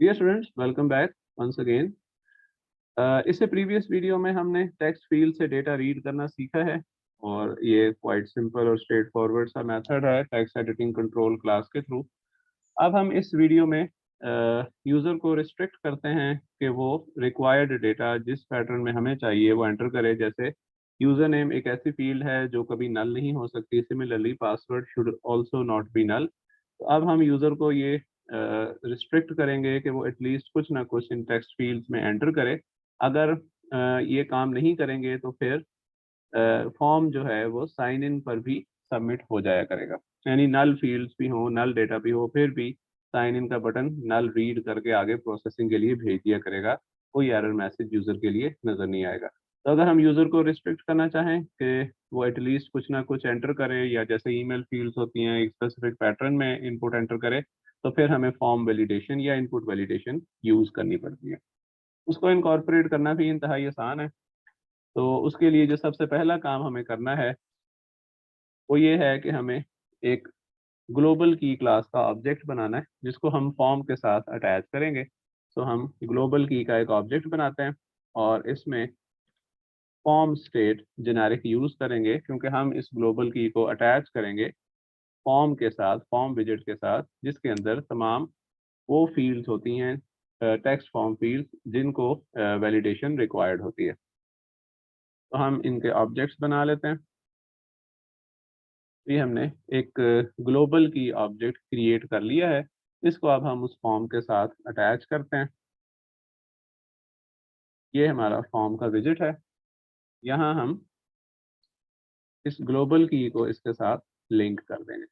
Dear students, welcome back once again. इससे previous video में हमने टेक्स्ट फील्ड से डेटा रीड करना सीखा है और ये क्वाइट सिंपल और स्ट्रेट फॉरवर्ड सा मेथड है टेक्स्ट एडिटिंग कंट्रोल क्लास के थ्रू। अब हम इस वीडियो में यूज़र को रिस्ट्रिक्ट करते हैं कि वो रिक्वायर्ड डेटा जिस पैटर्न में हमें चाहिए वो एंटर करे। जैसे यूज़र नेम एक ऐसी फील्ड है जो कभी नल नहीं हो सकती, similarly password should also not be null. तो अब हम यूज़र को ये रिस्ट्रिक्ट करेंगे कि वो एटलीस्ट कुछ ना कुछ इन टेक्स्ट फील्ड्स में एंटर करे। अगर ये काम नहीं करेंगे तो फिर फॉर्म जो है वो साइन इन पर भी सबमिट हो जाया करेगा। यानी नल फील्ड्स भी हो, नल डेटा भी हो, फिर भी साइन इन का बटन नल रीड करके आगे प्रोसेसिंग के लिए भेज दिया करेगा। कोई एरर मैसेज यूज़र के लिए नज़र नहीं आएगा। तो अगर हम यूज़र को रिस्ट्रिक्ट करना चाहें कि वो एटलीस्ट कुछ ना कुछ एंटर करे, या जैसे ईमेल फील्ड्स होती हैं एक स्पेसिफिक पैटर्न में इनपुट एंटर करे, तो फिर हमें फॉर्म वैलिडेशन या इनपुट वैलिडेशन यूज़ करनी पड़ती है। उसको इनकॉर्पोरेट करना भी इंतहाई आसान है। तो उसके लिए जो सबसे पहला काम हमें करना है वो ये है कि हमें एक ग्लोबल की क्लास का ऑब्जेक्ट बनाना है जिसको हम फॉर्म के साथ अटैच करेंगे। तो हम ग्लोबल की का एक ऑब्जेक्ट बनाते हैं और इसमें फॉर्म स्टेट जेनेरिक यूज़ करेंगे, क्योंकि हम इस ग्लोबल की को अटैच करेंगे फॉर्म के साथ, फॉर्म विजेट के साथ, जिसके अंदर तमाम वो फील्ड्स होती हैं, टेक्स्ट फॉर्म फील्ड्स जिनको वैलिडेशन रिक्वायर्ड होती है। तो हम इनके ऑब्जेक्ट्स बना लेते हैं। ये हमने एक ग्लोबल की ऑब्जेक्ट क्रिएट कर लिया है। इसको अब हम उस फॉर्म के साथ अटैच करते हैं। ये हमारा फॉर्म का विजेट है। यहाँ हम इस ग्लोबल की को इसके साथ लिंक कर देंगे।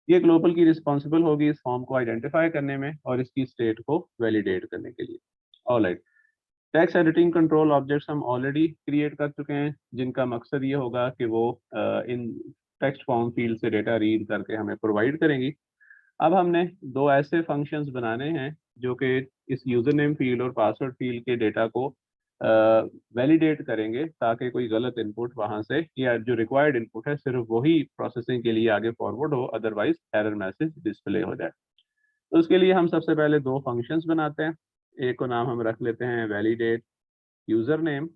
ये ग्लोबल की रिस्पॉन्सिबल होगी इस फॉर्म को आइडेंटिफाई करने में और इसकी स्टेट को वैलिडेट करने के लिए। Alright, text editing control objects हम ऑलरेडी क्रिएट कर चुके हैं, जिनका मकसद ये होगा कि वो इन टेक्स्ट फॉर्म फील्ड से डेटा रीड करके हमें प्रोवाइड करेंगी। अब हमने दो ऐसे फंक्शंस बनाने हैं जो कि इस यूज़र नेम फील्ड और पासवर्ड फील्ड के डेटा को वैलिडेट करेंगे, ताकि कोई गलत इनपुट वहाँ से, या जो रिक्वायर्ड इनपुट है सिर्फ वही प्रोसेसिंग के लिए आगे फॉरवर्ड हो, अदरवाइज एरर मैसेज डिस्प्ले हो जाए। तो उसके लिए हम सबसे पहले दो फंक्शंस बनाते हैं। एक को नाम हम रख लेते हैं वैलिडेट यूज़र नेम,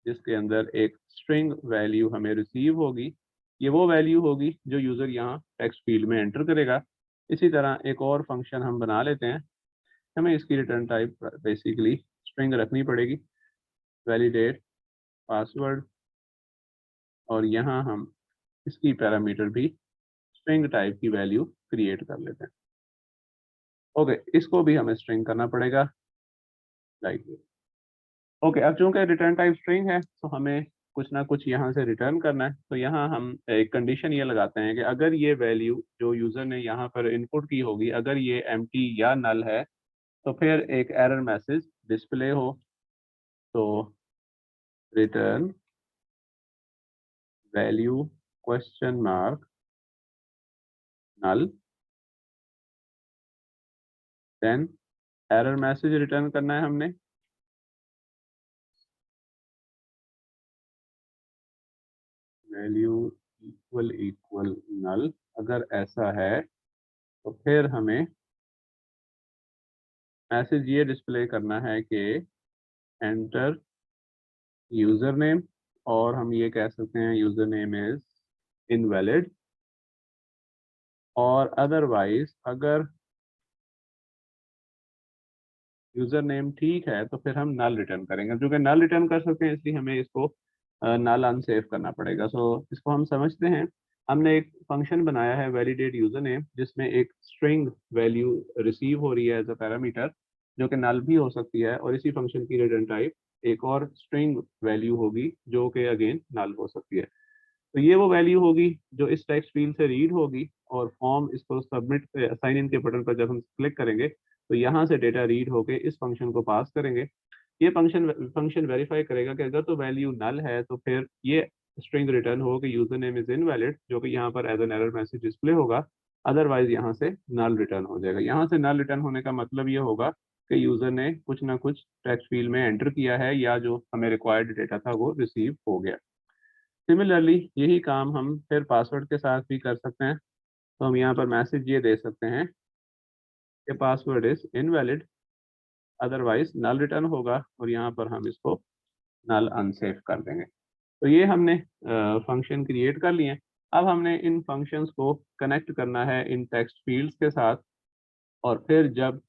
जिसके अंदर एक स्ट्रिंग वैल्यू हमें रिसीव होगी। ये वो वैल्यू होगी जो यूज़र यहाँ टेक्स्ट फील्ड में एंटर करेगा। इसी तरह एक और फंक्शन हम बना लेते हैं। हमें इसकी रिटर्न टाइप बेसिकली स्ट्रिंग रखनी पड़ेगी, वैलिडेट पासवर्ड, और यहाँ हम इसकी पैरामीटर भी स्ट्रिंग टाइप की वैल्यू क्रिएट कर लेते हैं। ओके, इसको भी हमें स्ट्रिंग करना पड़ेगा लाइक। ओके, अब चूंकि रिटर्न टाइप स्ट्रिंग है तो हमें कुछ ना कुछ यहाँ से रिटर्न करना है। तो यहाँ हम एक कंडीशन ये लगाते हैं कि अगर ये वैल्यू जो यूज़र ने यहाँ पर इनपुट की होगी, अगर ये एम्प्टी या नल है, तो फिर एक एरर मैसेज डिस्प्ले हो। तो रिटर्न वैल्यू क्वेश्चन मार्क नल, देन एरर मैसेज रिटर्न करना है हमने। वैल्यू इक्वल इक्वल नल, अगर ऐसा है तो फिर हमें मैसेज ये डिस्प्ले करना है कि एंटर यूज़र नेम, और हम ये कह सकते हैं यूज़र नेम इज़ इनवैलिड। और अदरवाइज अगर यूज़र नेम ठीक है तो फिर हम नल रिटर्न करेंगे। क्योंकि नल रिटर्न कर सकते हैं इसलिए हमें इसको नल अनसेव करना पड़ेगा। सो इसको हम समझते हैं। हमने एक फंक्शन बनाया है वैलिडेट यूज़र नेम, जिसमें एक स्ट्रिंग वैल्यू रिसीव हो रही है एज अ पैरामीटर, जो कि नल भी हो सकती है, और इसी फंक्शन की रिटर्न टाइप एक और स्ट्रिंग वैल्यू होगी जो कि अगेन नल हो सकती है। तो ये वो वैल्यू होगी जो इस टेक्स्ट फील्ड से रीड होगी, और फॉर्म इसको सबमिट साइन इन के बटन पर जब हम क्लिक करेंगे तो यहाँ से डेटा रीड होके इस फंक्शन को पास करेंगे। ये फंक्शन फंक्शन वेरीफाई करेगा कि अगर तो वैल्यू नल है तो फिर ये स्ट्रिंग रिटर्न हो कि यूजर नेम इज इनवैलिड, जो कि यहाँ पर as an error message display होगा। अदरवाइज यहाँ से नल रिटर्न हो जाएगा। यहाँ से नल रिटर्न होने का मतलब ये होगा कि यूजर ने कुछ ना कुछ टेक्स्ट फील्ड में एंटर किया है, या जो हमें रिक्वायर्ड डेटा था वो रिसीव हो गया। सिमिलरली यही काम हम फिर पासवर्ड के साथ भी कर सकते हैं। तो हम यहाँ पर मैसेज ये दे सकते हैं कि password is invalid, otherwise null return होगा और यहाँ पर हम इसको नल अनसेफ कर देंगे। तो ये हमने फंक्शन क्रिएट कर लिए हैं। अब हमने इन फंक्शंस को कनेक्ट करना है इन टेक्स्ट फील्ड्स के साथ, और फिर जब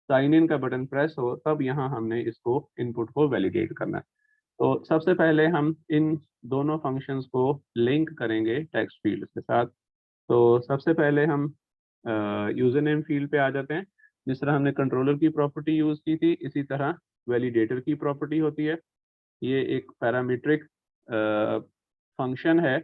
साइन इन का बटन प्रेस हो तब यहाँ हमने इसको इनपुट को वैलिडेट करना है। तो सबसे पहले हम इन दोनों फंक्शंस को लिंक करेंगे टेक्स्ट फील्ड के साथ। तो सबसे पहले हम यूजर नेम फील्ड पे आ जाते हैं। जिस तरह हमने कंट्रोलर की प्रॉपर्टी यूज़ की थी, इसी तरह वैलिडेटर की प्रॉपर्टी होती है। ये एक पैरामीट्रिक फंक्शन है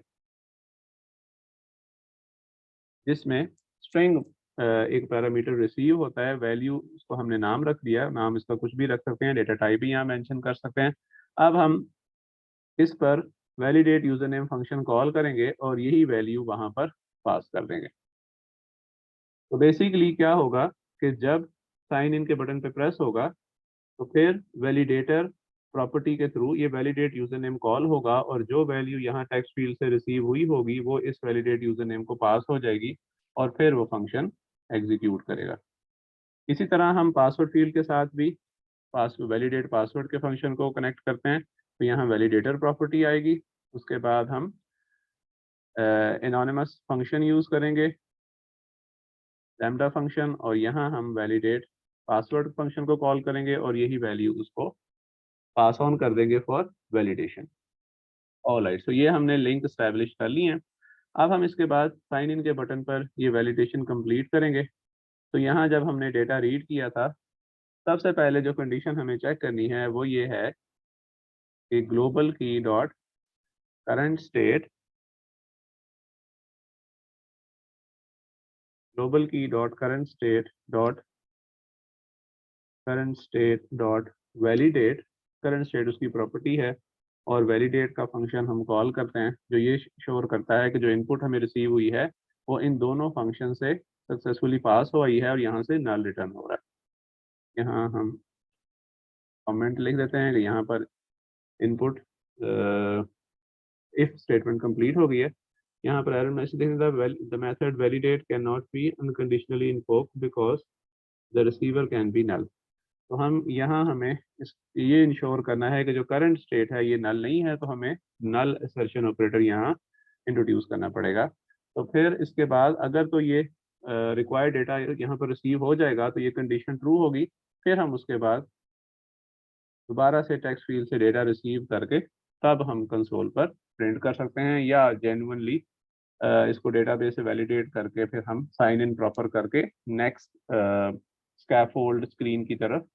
जिसमें स्ट्रिंग एक पैरामीटर रिसीव होता है, वैल्यू इसको हमने नाम रख दिया, नाम इसका कुछ भी रख सकते हैं, डेटा टाइप भी यहाँ मेंशन कर सकते हैं। अब हम इस पर validate user name function call करेंगे और यही वैल्यू वहाँ पर पास कर देंगे। तो बेसिकली क्या होगा कि जब साइन इन के बटन पे प्रेस होगा तो फिर वैलिडेटर प्रॉपर्टी के थ्रू ये वैलिडेट यूजर नेम कॉल होगा और जो वैल्यू यहाँ टेक्स्ट फील्ड से रिसीव हुई होगी वो इस वैलिडेट यूजर नेम को पास हो जाएगी और फिर वो फंक्शन एग्जीक्यूट करेगा। इसी तरह हम पासवर्ड फील्ड के साथ भी वैलिडेट पासवर्ड के फंक्शन को कनेक्ट करते हैं। तो यहाँ वैलिडेटर प्रॉपर्टी आएगी, उसके बाद हम एनोनिमस फंक्शन यूज़ करेंगे, लैम्डा फंक्शन, और यहाँ हम वैलिडेट पासवर्ड फंक्शन को कॉल करेंगे और यही वैल्यू उसको पास ऑन कर देंगे फॉर वैलिडेशन। ऑलराइट, तो ये हमने लिंक एस्टैब्लिश कर ली है। अब हम इसके बाद साइन इन के बटन पर ये वैलिडेशन कंप्लीट करेंगे। तो यहाँ जब हमने डेटा रीड किया था, सबसे पहले जो कंडीशन हमें चेक करनी है वो ये है कि ग्लोबल की डॉट करंट स्टेट, ग्लोबल की dot current state dot validate, current state उसकी प्रॉपर्टी है और वैलिडेट का फंक्शन हम कॉल करते हैं जो ये श्योर करता है कि जो इनपुट हमें रिसीव हुई है वो इन दोनों फंक्शन से सक्सेसफुली पास हो आई है और यहाँ से नल रिटर्न हो रहा है। यहाँ हम कमेंट लिख देते हैं कि यहाँ पर इनपुट इफ स्टेटमेंट कंप्लीट हो गई है। यहाँ पर एरर मैसेज देखें, the method validate cannot be unconditionally invoked because the receiver can be null. तो हम यहाँ हमें ये इंश्योर करना है कि जो करंट स्टेट है ये नल नहीं है, तो हमें नल असर्शन ऑपरेटर यहाँ इंट्रोड्यूस करना पड़ेगा। तो फिर इसके बाद अगर तो ये रिक्वायर्ड डेटा यहाँ पर रिसीव हो जाएगा तो ये कंडीशन ट्रू होगी, फिर हम उसके बाद दोबारा से टेक्स्ट फील्ड से डेटा रिसीव करके तब हम कंसोल पर प्रिंट कर सकते हैं, या जेन्युइनली इसको डेटाबेस से वैलिडेट करके फिर हम साइन इन प्रॉपर करके नेक्स्ट स्कैफोल्ड स्क्रीन की तरफ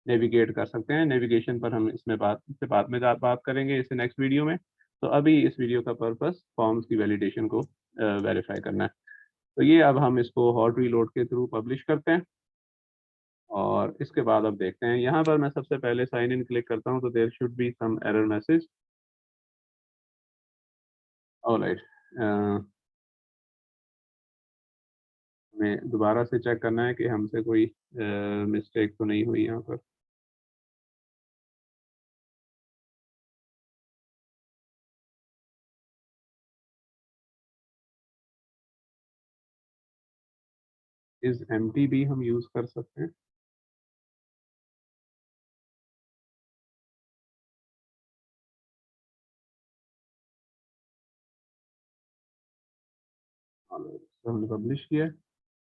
नेविगेट कर सकते हैं। नेविगेशन पर हम इसमें बाद में बात करेंगे इसे नेक्स्ट वीडियो में। तो अभी इस वीडियो का पर्पस फॉर्म्स की वैलिडेशन को वेरीफाई करना है। तो ये अब हम इसको हॉट रीलोड के थ्रू पब्लिश करते हैं और इसके बाद अब देखते हैं। यहाँ पर मैं सबसे पहले साइन इन क्लिक करता हूँ तो there should be some error message. Alright, हमें दोबारा से चेक करना है कि हमसे कोई मिस्टेक तो नहीं हुई यहाँ पर। इस एम्प्टी भी हम यूज़ कर सकते हैं। तो हमने पब्लिश किया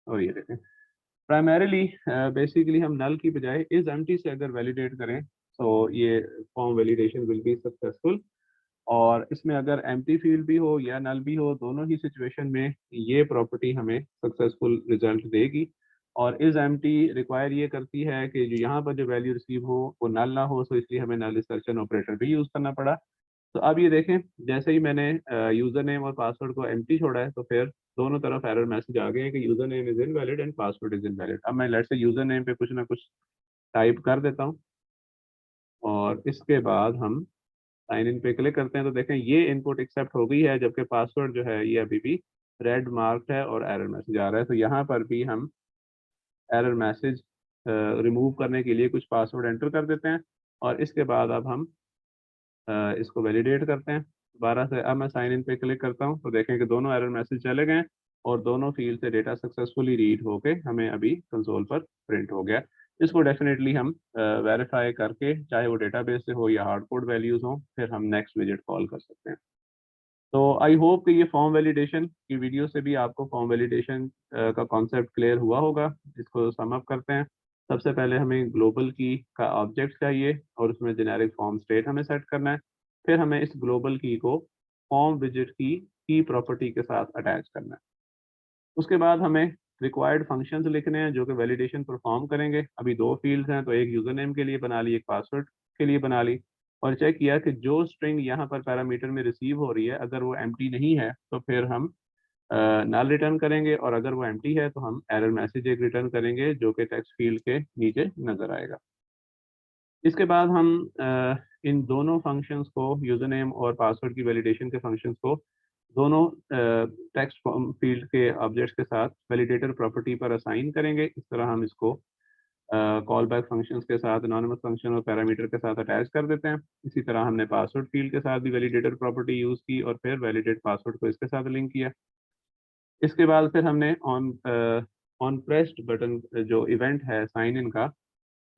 और ये देखें प्राइमरीली बेसिकली हम नल की बजाय इस एम्प्टी से अगर वैलिडेट करें तो ये form validation will be successful. और इसमें अगर एम्प्टी फील्ड भी हो या नल भी हो, दोनों ही सिचुएशन में ये प्रॉपर्टी हमें सक्सेसफुल रिजल्ट देगी। और इस एम्प्टी रिक्वायर ये करती है कि जो यहाँ पर जो वैल्यू रिसीव हो वो नल ना हो, तो इसलिए हमें नल इंसर्शन ऑपरेटर भी यूज़ करना पड़ा। तो अब ये देखें, जैसे ही मैंने यूज़र नेम और पासवर्ड को एम्प्टी छोड़ा है तो फिर दोनों तरफ एरर मैसेज आ गए हैं कि user name is invalid and password is invalid. अब मैं लेट्स से यूज़र नेम पे कुछ ना कुछ टाइप कर देता हूँ और इसके बाद हम साइन इन पे क्लिक करते हैं तो देखें ये इनपुट एक्सेप्ट हो गई है, जबकि पासवर्ड जो है ये अभी भी रेड मार्क्ड है और एरर मैसेज आ रहा है। तो यहाँ पर भी हम एरर मैसेज रिमूव करने के लिए कुछ पासवर्ड एंटर कर देते हैं और इसके बाद अब हम इसको वैलिडेट करते हैं दोबारा से। अब मैं साइन इन पे क्लिक करता हूँ तो देखें कि दोनों एरर मैसेज चले गए और दोनों फील्ड से डेटा सक्सेसफुली रीड होके हमें अभी कंसोल पर प्रिंट हो गया। इसको डेफिनेटली हम वेरीफाई करके, चाहे वो डेटाबेस से हो या हार्ड कोड वैल्यूज़ हो, फिर हम नेक्स्ट विजिट कॉल कर सकते हैं। तो आई होप कि ये फॉर्म वैलिडेशन की वीडियो से भी आपको फॉर्म वैलिडेशन का कॉन्सेप्ट क्लियर हुआ होगा। इसको सम अप करते हैं। सबसे पहले हमें ग्लोबल की का ऑब्जेक्ट चाहिए और उसमें जेनेरिक फॉर्म स्टेट हमें सेट करना है। फिर हमें इस ग्लोबल की को फॉर्म विजिट की प्रॉपर्टी के साथ अटैच करना है। उसके बाद हमें रिक्वायर्ड फंक्शंस लिखने हैं जो कि वैलिडेशन परफॉर्म करेंगे। अभी 2 फील्ड्स हैं, तो एक यूज़र नेम के लिए बना ली, एक पासवर्ड के लिए बना ली, और चेक किया कि जो स्ट्रिंग यहाँ पर पैरामीटर में रिसीव हो रही है, अगर वो एम्प्टी नहीं है तो फिर हम नल रिटर्न करेंगे, और अगर वो एम्प्टी है तो हम एरर मैसेज एक रिटर्न करेंगे जो कि टेक्स्ट फील्ड के नीचे नज़र आएगा। इसके बाद हम इन दोनों फंक्शंस को, यूज़र नेम और पासवर्ड की वैलिडेशन के फंक्शंस को, दोनों टेक्स्ट फील्ड के ऑब्जेक्ट्स के साथ वैलिडेटर प्रॉपर्टी पर असाइन करेंगे। इस तरह हम इसको कॉल बैक फंक्शंस के साथ, एनोनिमस फंक्शन और पैरामीटर के साथ अटैच कर देते हैं। इसी तरह हमने पासवर्ड फील्ड के साथ भी वैलिडेटर प्रॉपर्टी यूज़ की और फिर वैलिडेट पासवर्ड को इसके साथ लिंक किया। इसके बाद फिर हमने ऑन प्रेस्ड बटन जो इवेंट है साइन इन का,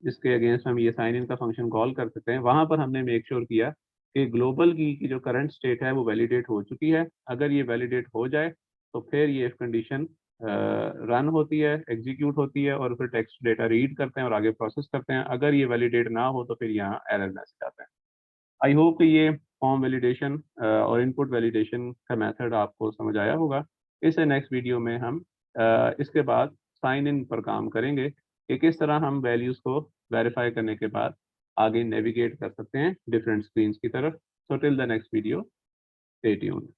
जिसके अगेंस्ट हम ये साइन इन का फंक्शन कॉल कर सकते हैं, वहाँ पर हमने मेक श्योर किया कि ग्लोबल की जो करंट स्टेट है वो वैलिडेट हो चुकी है। अगर ये वैलिडेट हो जाए तो फिर ये इफ कंडीशन रन होती है, एग्जीक्यूट होती है, और फिर टेक्स्ट डेटा रीड करते हैं और आगे प्रोसेस करते हैं। अगर ये वैलिडेट ना हो तो फिर यहाँ एरर मैसेज आता है। आई होप कि ये फॉर्म वैलिडेशन और इनपुट वैलिडेशन का मेथड आपको समझ आया होगा। इसे नेक्स्ट वीडियो में हम इसके बाद साइन इन पर काम करेंगे कि किस तरह हम वैल्यूज़ को वेरीफाई करने के बाद आगे नेविगेट कर सकते हैं डिफरेंट स्क्रीन्स की तरफ। So till the next video, stay tuned.